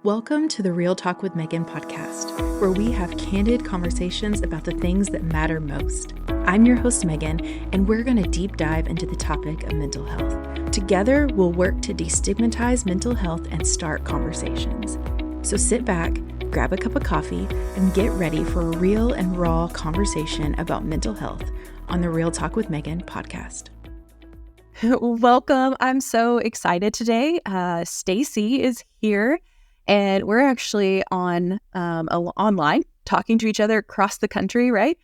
Welcome to the Real Talk with Megan podcast, where we have candid conversations about the things that matter most. I'm your host, Megan, and we're going to deep dive into the topic of mental health. Together, we'll work to destigmatize mental health and start conversations. So sit back, grab a cup of coffee, and get ready for a real and raw conversation about mental health on the Real Talk with Megan podcast. Welcome. I'm so excited today. Stacy is here. And we're actually online talking to each other across the country, right?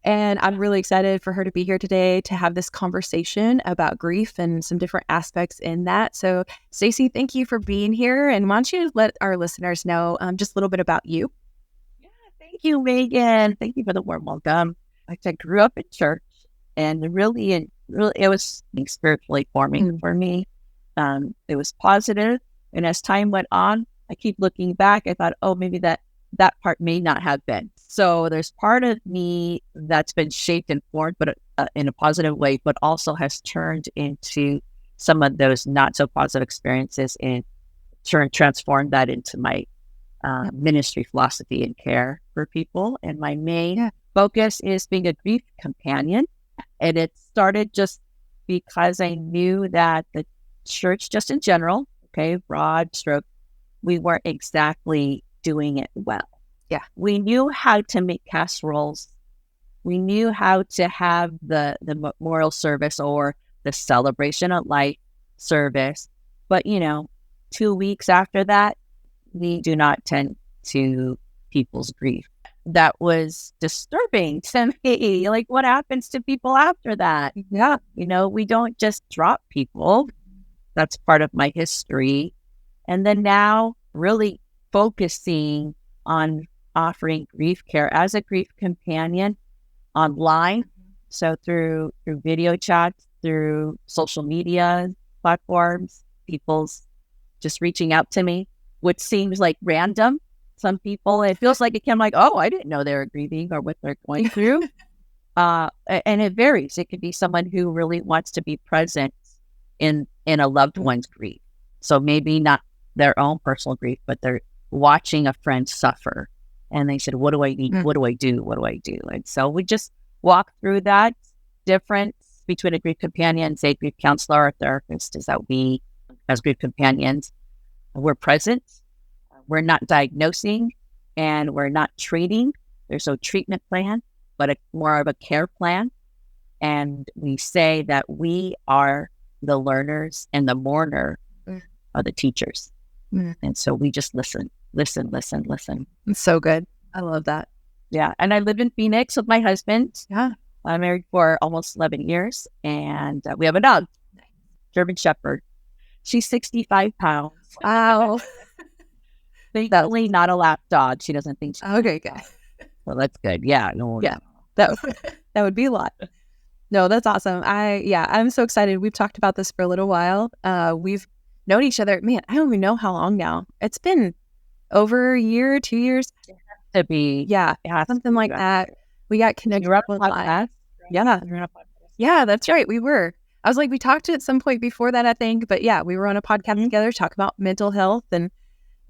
And I'm really excited for her to be here today to have this conversation about grief and some different aspects in that. So, Stacy, thank you for being here. And why don't you let our listeners know just a little bit about you? Yeah, thank you, Megan. Thank you for the warm welcome. I grew up in church, and really, it was spiritually forming for me. It was positive, and as time went on, I keep looking back. I thought, oh, maybe that part may not have been. So there's part of me that's been shaped and formed, but in a positive way, but also has turned into some of those not so positive experiences and transformed that into my ministry philosophy and care for people. And my main focus is being a grief companion. And it started just because I knew that the church, just in general, broad stroke, we weren't exactly doing it well. Yeah. We knew how to make casseroles. We knew how to have the memorial service or the celebration of life service. But, 2 weeks after that, we do not tend to people's grief. That was disturbing to me. Like, what happens to people after that? Yeah. We don't just drop people. That's part of my history. And then now really focusing on offering grief care as a grief companion online. So through video chats, through social media platforms, people's just reaching out to me, which seems like random. Some people, it feels like it can like, oh, I didn't know they were grieving or what they're going through. And it varies. It could be someone who really wants to be present in a loved one's grief. So maybe not their own personal grief, but they're watching a friend suffer. And they said, what do I need? What do I do? What do I do? And so we just walk through that difference between a grief companion, say grief counselor or therapist, is that we, as grief companions, we're present. We're not diagnosing and we're not treating. There's no treatment plan, but more of a care plan. And we say that we are the learners and the mourner are the teachers. And so we just listen. It's so good. I love that. Yeah. And I live in Phoenix with my husband. Yeah. I'm married for almost 11 years. And we have a dog, German Shepherd. She's 65 pounds. Wow. Thankfully, not a lap dog. She doesn't think she's okay, good. Well, that's good. Yeah. No. Yeah. That would be a lot. No, that's awesome. I'm so excited. We've talked about this for a little while. We've known each other. Man, I don't even know how long now. It's been over a year, 2 years. It has to be. Yeah, something like that. We got connected. Yeah, that's right. We were. I was like, we talked at some point before that, I think. But yeah, we were on a podcast together, talk about mental health and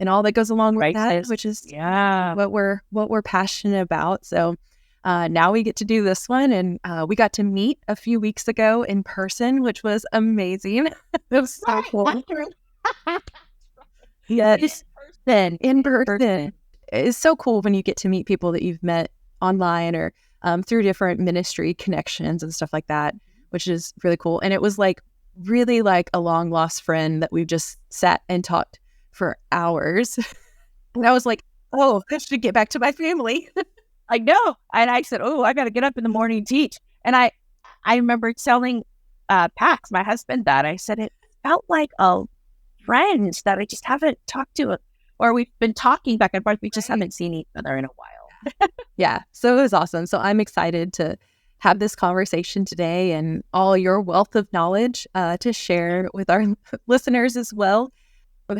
all that goes along with that, which is what we're passionate about. So now we get to do this one, and we got to meet a few weeks ago in person, which was amazing. It was so cool. Yes, in person. It's so cool when you get to meet people that you've met online or through different ministry connections and stuff like that, which is really cool. And it was really like a long lost friend that we've just sat and talked for hours. And I was like, oh, I should get back to my family. I know. And I said, oh, I got to get up in the morning and teach. And I remember telling Pax, my husband, that I said, it felt like a friend that I just haven't talked to, or we've been talking back and forth. We just haven't seen each other in a while. Yeah. So it was awesome. So I'm excited to have this conversation today and all your wealth of knowledge to share with our listeners as well,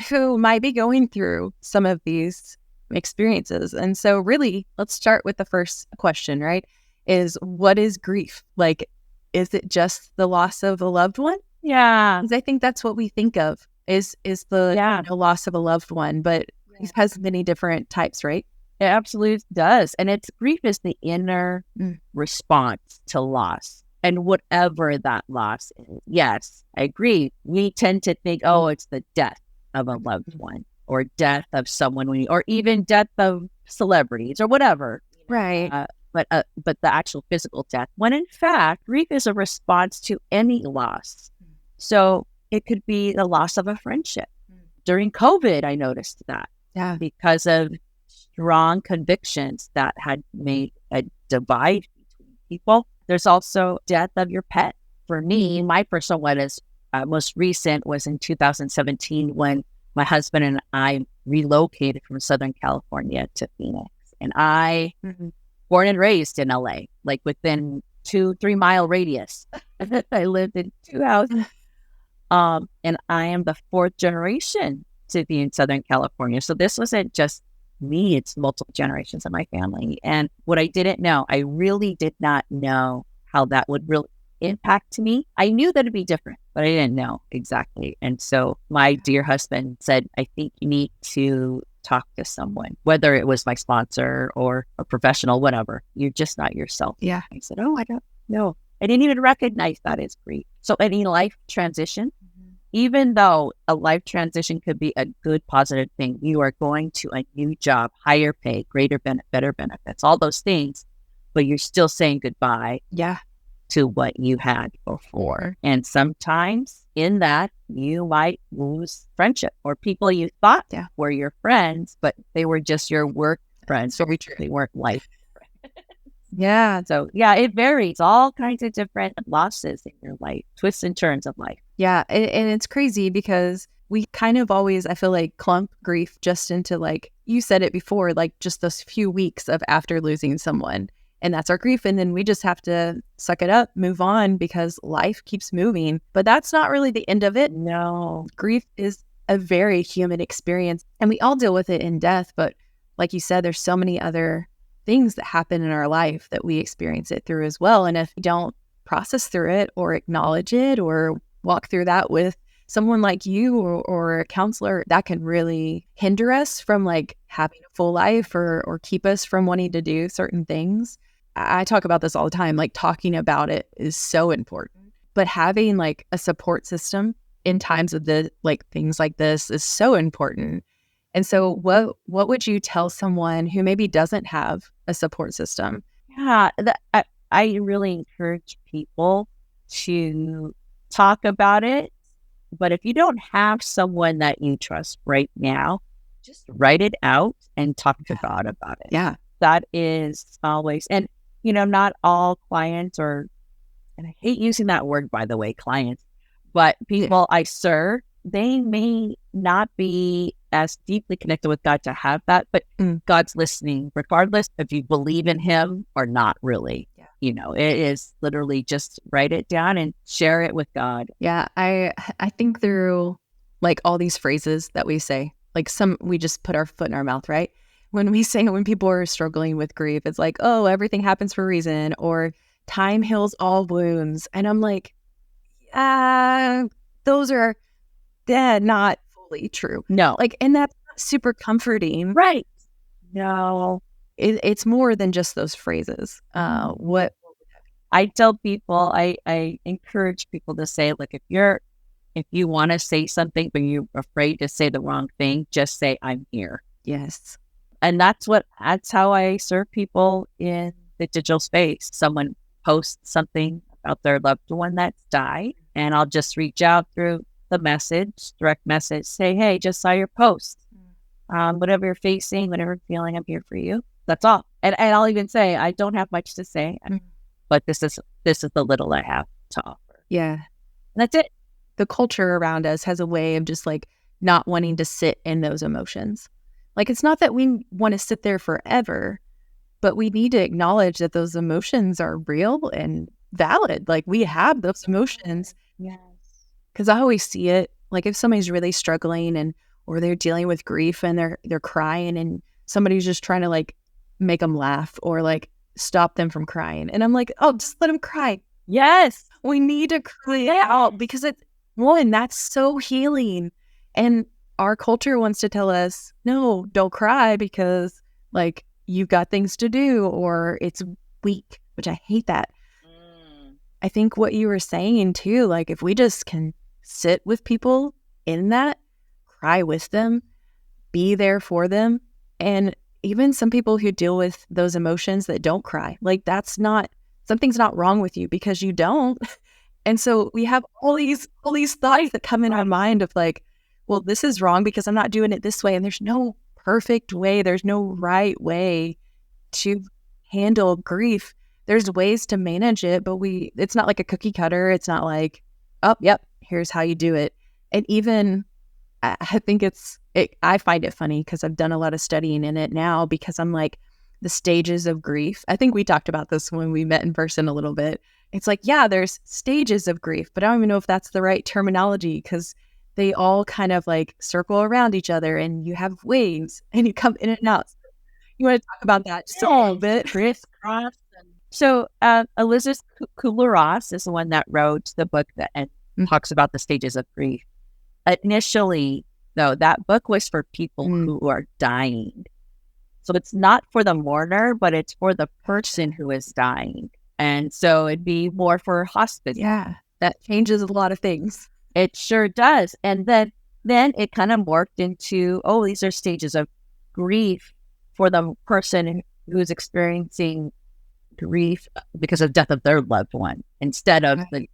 who might be going through some of these experiences. And so really, let's start with the first question, right? Is what is grief? Like, is it just the loss of a loved one? Yeah. Because I think that's what we think of is the loss of a loved one. But It has many different types, right? It absolutely does. And grief is the inner response to loss. And whatever that loss is. Yes, I agree. We tend to think, oh, it's the death of a loved one or death of someone or even death of celebrities or whatever. Right. But the actual physical death, when in fact, grief is a response to any loss. So it could be the loss of a friendship. During COVID, I noticed that. Yeah. Because of strong convictions that had made a divide between people. There's also death of your pet. For me, my personal one is most recent was in 2017 when my husband and I relocated from Southern California to Phoenix. And I, born and raised in LA, like within 2-3 mile radius. I lived in 2 houses. And I am the 4th generation to be in Southern California. So this wasn't just me, it's multiple generations of my family. And what I didn't know, I really did not know how that would really impact me. I knew that it'd be different, but I didn't know exactly. And so my dear husband said, I think you need to talk to someone, whether it was my sponsor or a professional, whatever. You're just not yourself. Yeah. I said, oh, I don't know. I didn't even recognize that as grief. So any life transition, even though a life transition could be a good, positive thing, you are going to a new job, higher pay, better benefits, all those things, but you're still saying goodbye to what you had before. And sometimes in that, you might lose friendship or people you thought were your friends, but they were just your work friends. So they weren't life friends. Yeah. So it varies. All kinds of different losses in your life, twists and turns of life. Yeah. And it's crazy because we kind of always, I feel like, clump grief just into, like, you said it before, like just those few weeks of after losing someone. And that's our grief. And then we just have to suck it up, move on because life keeps moving. But that's not really the end of it. No. Grief is a very human experience and we all deal with it in death. But like you said, there's so many other things that happen in our life that we experience it through as well. And if we don't process through it or acknowledge it or walk through that with someone like you or a counselor, that can really hinder us from like having a full life or keep us from wanting to do certain things. I talk about this all the time, like talking about it is so important, but having like a support system in times of the like things like this is so important. And so what would you tell someone who maybe doesn't have a support system? Yeah, I really encourage people to talk about it. But if you don't have someone that you trust right now, just write it out and talk to God about it. Yeah. That is always, and not all clients and I hate using that word, by the way, clients, but people I serve, they may not be as deeply connected with God to have that, but God's listening, regardless if you believe in Him or not really. Yeah. It is literally just write it down and share it with God. Yeah, I think through like all these phrases that we say, like we just put our foot in our mouth, right? When we say, when people are struggling with grief, it's like, oh, everything happens for a reason, or time heals all wounds. And I'm like, those are not fully true. No. Like, and that's not super comforting. Right. No. It's more than just those phrases. What I tell people, I encourage people to say, look, if you want to say something, but you're afraid to say the wrong thing, just say, I'm here. Yes. And that's how I serve people in the digital space. Someone posts something about their loved one that's died, and I'll just reach out through the direct message, say, hey, just saw your post. Whatever you're facing, whatever you're feeling, I'm here for you. That's all. And I'll even say, I don't have much to say, but this is the little I have to offer. Yeah. And that's it. The culture around us has a way of just like not wanting to sit in those emotions. Like, it's not that we want to sit there forever, but we need to acknowledge that those emotions are real and valid. Like, we have those emotions. Yes. Because I always see it, like if somebody's really struggling or they're dealing with grief and they're crying and somebody's just trying to like make them laugh or like stop them from crying. And I'm like, oh, just let them cry. Yes. We need to cry out because that's so healing. And our culture wants to tell us, no, don't cry because like you've got things to do or it's weak, which I hate that. I think what you were saying too, like if we just can sit with people in that, cry with them, be there for them. And even some people who deal with those emotions that don't cry, like something's not wrong with you because you don't. And so we have all these thoughts that come in our mind of like, well, this is wrong because I'm not doing it this way. And there's no perfect way. There's no right way to handle grief. There's ways to manage it, but it's not like a cookie cutter. It's not like, oh, yep, here's how you do it. And even I think I find it funny because I've done a lot of studying in it now because I'm like the stages of grief. I think we talked about this when we met in person a little bit. It's like, yeah, there's stages of grief, but I don't even know if that's the right terminology because they all kind of like circle around each other and you have waves and you come in and out. You want to talk about that just a little bit? Crisscross. So Elizabeth Kubler-Ross is the one that wrote the book that talks about the stages of grief. Initially, though, that book was for people who are dying. So it's not for the mourner, but it's for the person who is dying. And so it'd be more for hospice. Yeah, that changes a lot of things. It sure does. And then it kind of morphed into, these are stages of grief for the person who's experiencing grief because of death of their loved one instead of the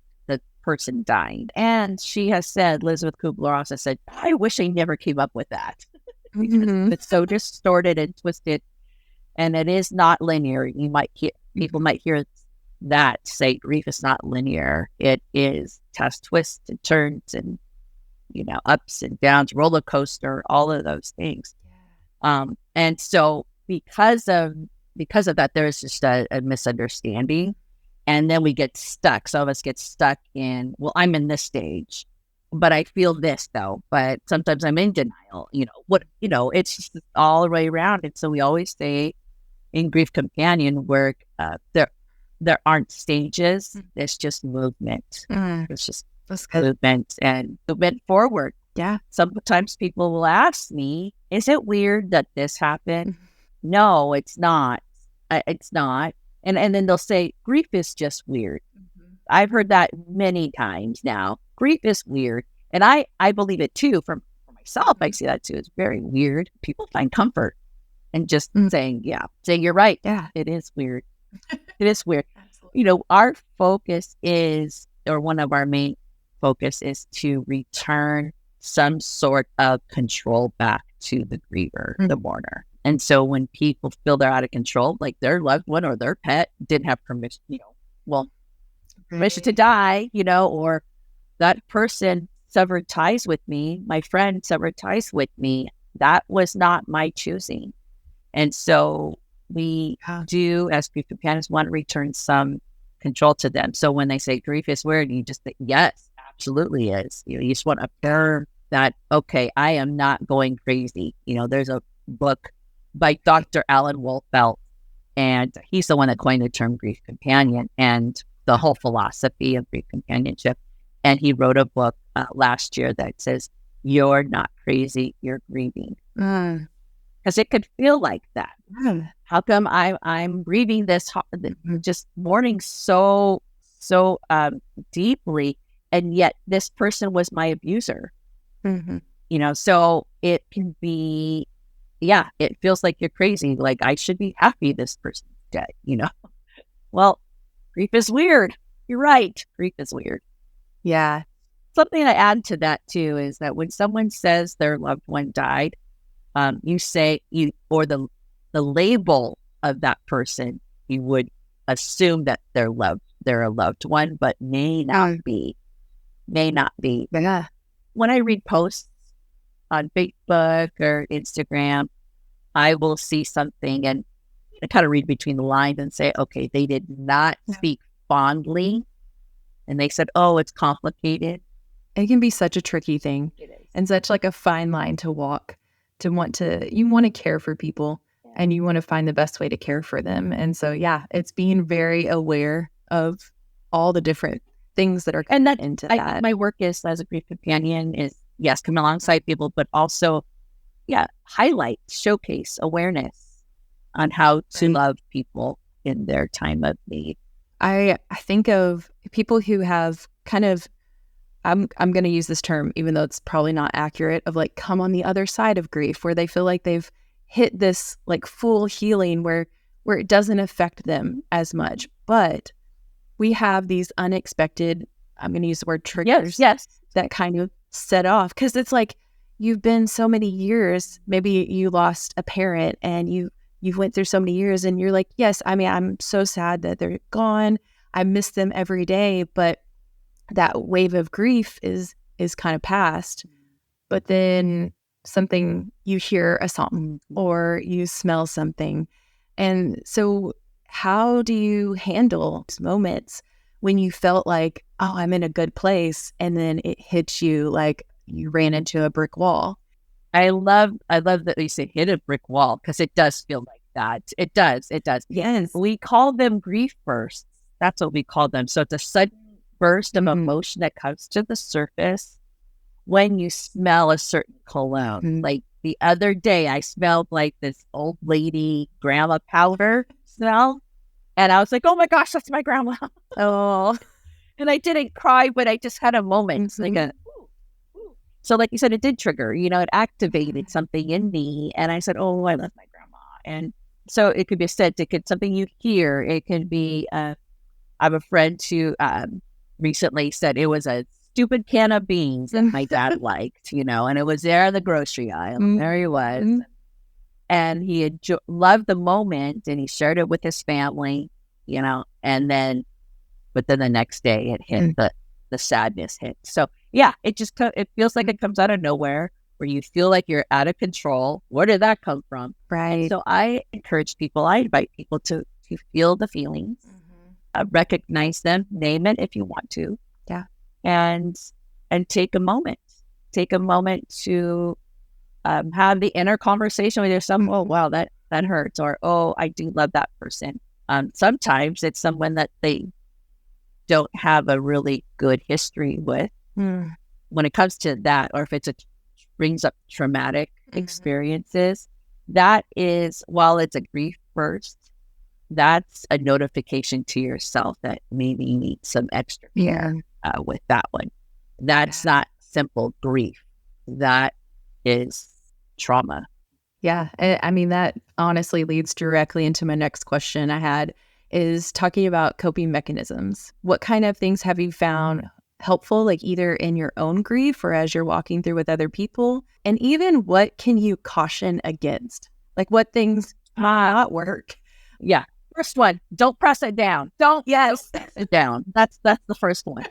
person dying. And she has said, Elizabeth Kubler-Ross has said, I wish I never came up with that. It's so distorted and twisted, and it is not linear. People might hear that say grief is not linear. It is twists and turns and ups and downs, roller coaster, all of those things. And so because of that, there's just a misunderstanding. And then we get stuck. Some of us get stuck in, well, I'm in this stage, but I feel this though. But sometimes I'm in denial. It's just all the way around. And so we always say in Grief Companion work, there aren't stages. It's just movement. It's just movement and movement forward. Yeah. Sometimes people will ask me, is it weird that this happened? No, it's not. It's not. And then they'll say, grief is just weird. I've heard that many times now. Grief is weird. And I believe it too. For myself, I see that too. It's very weird. People find comfort in just saying, you're right. Yeah, it is weird. It is weird. Absolutely. Our focus is, or one of our main focus is to return some sort of control back to the griever, the mourner. And so when people feel they're out of control, like their loved one or their pet didn't have permission, permission to die, or that person severed ties with me, my friend severed ties with me, that was not my choosing. And so we do, as grief companions, want to return some control to them. So when they say grief is weird, you just think, yes, absolutely is. You just want to affirm that, okay, I am not going crazy. There's a book by Dr. Alan Wolfelt, and he's the one that coined the term grief companion and the whole philosophy of grief companionship. And he wrote a book last year that says, you're not crazy, you're grieving. Because it could feel like that. How come I'm grieving this, just mourning so deeply, and yet this person was my abuser? So it can be, it feels like you're crazy. Like I should be happy this person's dead, Well, grief is weird. You're right. Grief is weird. Yeah. Something I add to that too is that when someone says their loved one died, you say or the label of that person, you would assume that they're a loved one, but may not be. Yeah. When I read posts on Facebook or Instagram, I will see something and I kind of read between the lines and say, okay, they did not speak fondly. And they said, oh, it's complicated. It can be such a tricky thing and such like a fine line to walk, you want to care for people and you want to find the best way to care for them. And so, it's being very aware of all the different things that are into that. My work is as a grief companion is yes, come alongside people, but also, highlight, showcase awareness on how to love people in their time of need. I think of people who have kind of, I'm going to use this term, even though it's probably not accurate, of like come on the other side of grief, where they feel like they've hit this like full healing where it doesn't affect them as much. But we have these unexpected, I'm going to use the word triggers, that kind of set off. Because it's like you've been so many years, maybe you lost a parent and you went through so many years and you're like, yes, I mean, I'm so sad that they're gone. I miss them every day. But that wave of grief is kind of past. But then something, you hear a song or you smell something. And so how do you handle those moments when you felt like, oh, I'm in a good place, and then it hits you like you ran into a brick wall? I love that you say hit a brick wall, because it does feel like that. It does. Yes. We call them grief bursts. That's what we call them. So it's a sudden burst of emotion that comes to the surface when you smell a certain cologne. Like the other day, I smelled like this old lady grandma powder smell. And I was like, oh my gosh, that's my grandma. Oh. And I didn't cry, but I just had a moment. Like so like you said, it did trigger, it activated something in me. And I said, oh, I love my grandma. And so it could be a scent, it could something you hear. It could be, I have a friend who recently said it was a stupid can of beans that my dad liked, and it was there in the grocery aisle. There he was. And he had loved the moment, and he shared it with his family, and then, but then the next day it hit, the sadness hit. So yeah, it feels like it comes out of nowhere, where you feel like you're out of control. Where did that come from? Right. So I invite people to feel the feelings, recognize them, name it if you want to. Yeah. And take a moment to have the inner conversation with yourself. Oh, wow, that hurts. Or, oh, I do love that person. Sometimes it's someone that they don't have a really good history with when it comes to that, or if brings up traumatic experiences. That is, while it's a grief burst, that's a notification to yourself that maybe you need some extra care with that one. That's not simple grief. That is trauma. Yeah. I mean, that honestly leads directly into my next question I had, is talking about coping mechanisms. What kind of things have you found helpful, like either in your own grief or as you're walking through with other people? And even what can you caution against? Like what things not work? Yeah. First one, don't press it down. Don't press it down. That's the first one.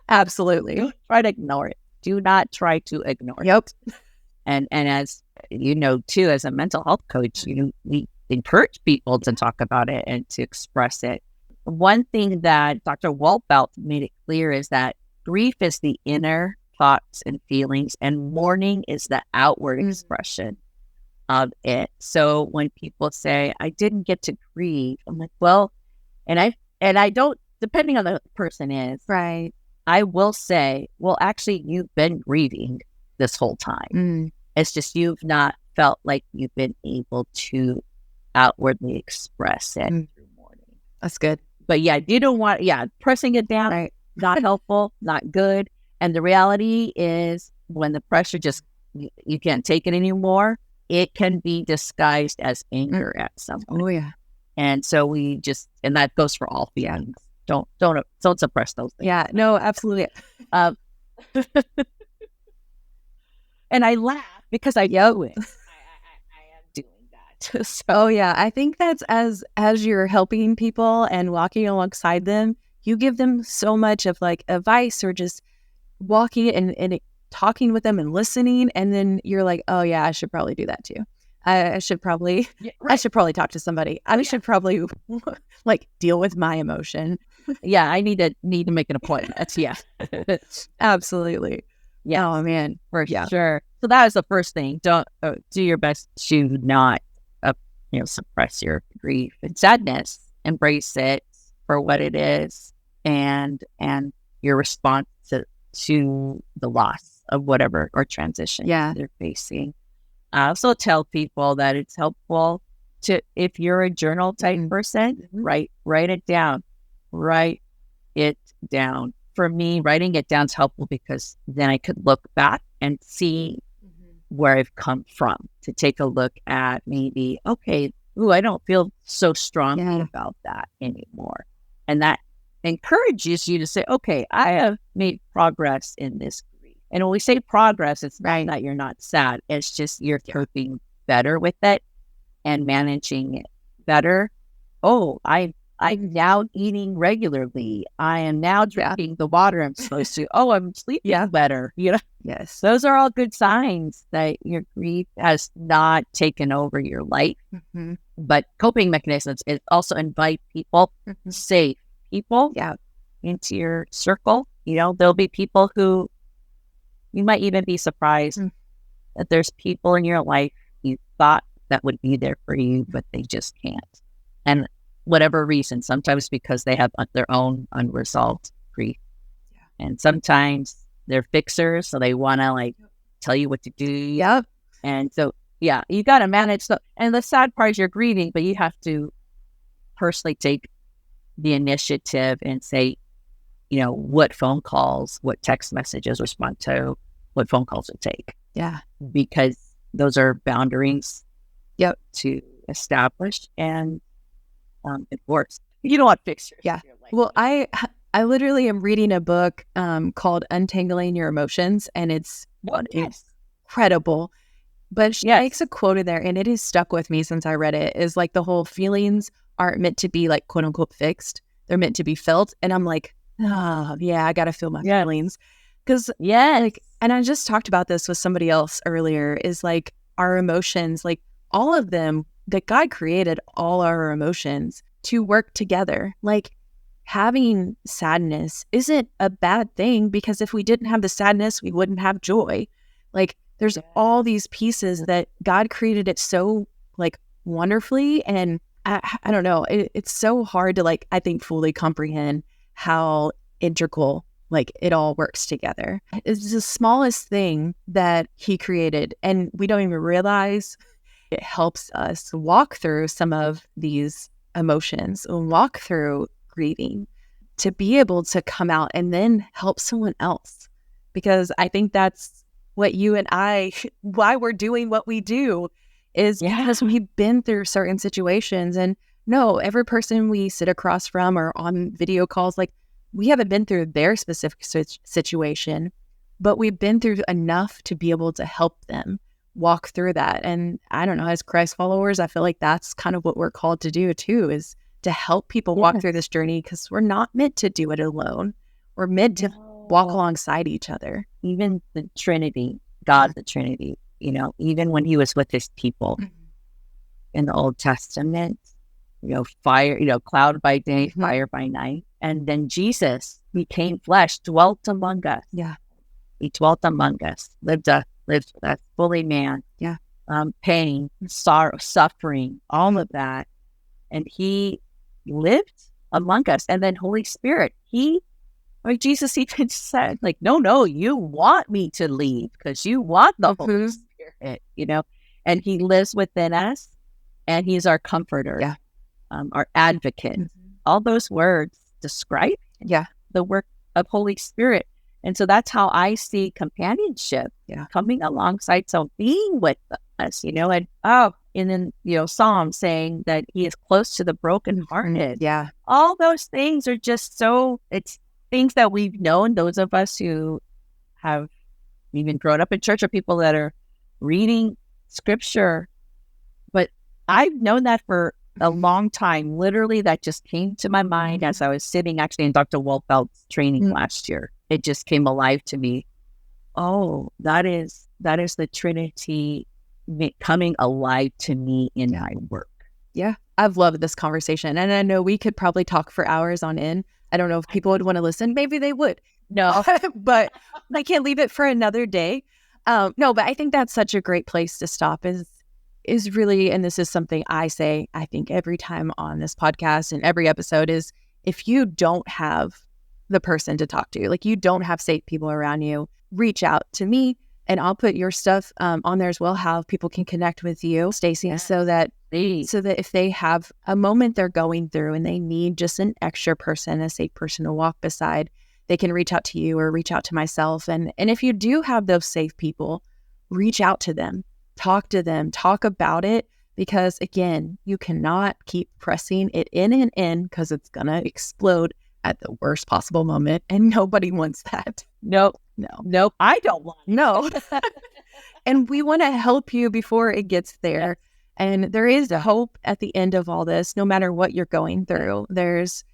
Absolutely. Don't try to ignore it. Do not try to ignore it. And as you know, too, as a mental health coach, we encourage people to talk about it and to express it. One thing that Dr. Waltbelt made it clear is that grief is the inner thoughts and feelings, and mourning is the outward expression of it. So when people say, I didn't get to grieve, I'm like, well, and I don't, depending on the person is, right, I will say, well, actually, you've been grieving this whole time. It's just you've not felt like you've been able to outwardly express it through mourning. That's good. But yeah, you don't want, pressing it down, not helpful, not good. And the reality is, when the pressure just, you can't take it anymore, it can be disguised as anger at someone. Oh yeah. And so and that goes for all feelings. Don't suppress those things. Yeah, no, absolutely. And I laugh because I know it. I am doing that. So yeah, I think that's as you're helping people and walking alongside them, you give them so much of like advice or just walking and talking with them and listening, and then you're like, oh yeah, I should probably do that too. I should probably talk to somebody. I should probably like deal with my emotion. Yeah, I need to make an appointment. Absolutely. Yeah. Oh man, for sure. So that is the first thing. Don't do your best to not suppress your grief and sadness. Embrace it for what it is, and your response to the loss of whatever or transition they're facing. I also tell people that it's helpful to, if you're a journal type person, write it down. Write it down. For me, writing it down is helpful because then I could look back and see where I've come from, to take a look at maybe, okay, I don't feel so strongly about that anymore. And that encourages you to say, okay, I have made progress in this grief. And when we say progress, it's not that you're not sad. It's just you're coping better with it and managing it better. Oh, I'm now eating regularly. I am now drinking the water I'm supposed to. Oh, I'm sleeping better. Yes. Those are all good signs that your grief has not taken over your life. But coping mechanisms is also invite people, safe people into your circle. There'll be people who you might even be surprised that there's people in your life you thought that would be there for you, but they just can't. And whatever reason, sometimes because they have their own unresolved grief. And sometimes they're fixers, so they want to tell you what to do. And so, you got to manage. And the sad part is you're grieving, but you have to personally take the initiative and say, what phone calls, what text messages respond to, what phone calls to take. Because those are boundaries to establish and enforce. You don't want fixers. Well, I literally am reading a book called Untangling Your Emotions, and it's incredible. But she makes a quote in there, and it has stuck with me since I read it, is the whole feelings aren't meant to be quote unquote fixed. They're meant to be felt. And I'm like, I got to feel my feelings. Because and I just talked about this with somebody else earlier, is our emotions, all of them, that God created all our emotions to work together. Having sadness isn't a bad thing, because if we didn't have the sadness, we wouldn't have joy. There's all these pieces that God created it so wonderfully. And I don't know, it's so hard to I think fully comprehend how integral it all works together. It's the smallest thing that he created, and we don't even realize it helps us walk through some of these emotions and walk through grieving, to be able to come out and then help someone else. Because I think that's what you and I, why we're doing what we do, is because we've been through certain situations. And no, every person we sit across from or on video calls, we haven't been through their specific situation, but we've been through enough to be able to help them walk through that. And I don't know, as Christ followers, I feel that's kind of what we're called to do too, is to help people walk through this journey, because we're not meant to do it alone. We're meant to walk alongside each other. Even the Trinity, God, the Trinity, even when he was with his people in the Old Testament, fire, cloud by day, fire by night. And then Jesus became flesh, dwelt among us. He dwelt among us, lived that fully man. Pain, sorrow, suffering, all of that. And he lived among us. And then Holy Spirit, Jesus even said, no, you want me to leave because you want the Holy Spirit, and he lives within us, and he's our comforter, our advocate. All those words describe the work of Holy Spirit. And so that's how I see companionship coming alongside, so being with us, and and then, Psalm saying that he is close to the brokenhearted. All those things are just it's things that we've known, those of us who have even grown up in church, or people that are reading scripture. But I've known that for a long time. Literally, that just came to my mind as I was sitting actually in Dr. Wolfeld's training last year. It just came alive to me. Oh, that is the Trinity coming alive to me in my work. I've loved this conversation, and I know we could probably talk for hours on end. I don't know if people would want to listen. Maybe they would. No, but I can't leave it for another day. No, but I think that's such a great place to stop, is really, and this is something I say, I think every time on this podcast and every episode, is if you don't have the person to talk to, you don't have safe people around you, reach out to me, and I'll put your stuff on there as well, how people can connect with you, Stacy, so that if they have a moment they're going through and they need just an extra person, a safe person to walk beside, they can reach out to you or reach out to myself. And if you do have those safe people, reach out to them, talk to them, talk about it, because again, you cannot keep pressing it in and in because it's going to explode at the worst possible moment. And nobody wants that. Nope. I don't want it. No. And we want to help you before it gets there. And there is hope at the end of all this, no matter what you're going through. There's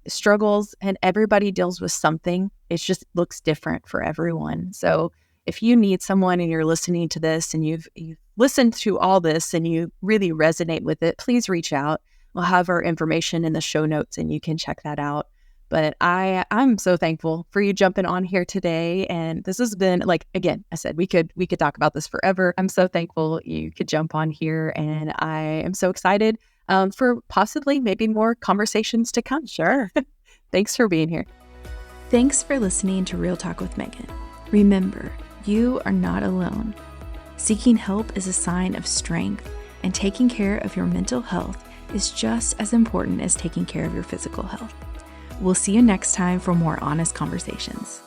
struggles and everybody deals with something. It just looks different for everyone. So if you need someone and you're listening to this and you've listened to all this and you really resonate with it, please reach out. We'll have our information in the show notes and you can check that out. But I'm so thankful for you jumping on here today. And this has been, like, again, I said, we could talk about this forever. I'm so thankful you could jump on here. And I am so excited for possibly maybe more conversations to come. Sure. Thanks for being here. Thanks for listening to Real Talk with Megan. Remember, you are not alone. Seeking help is a sign of strength, and taking care of your mental health is just as important as taking care of your physical health. We'll see you next time for more honest conversations.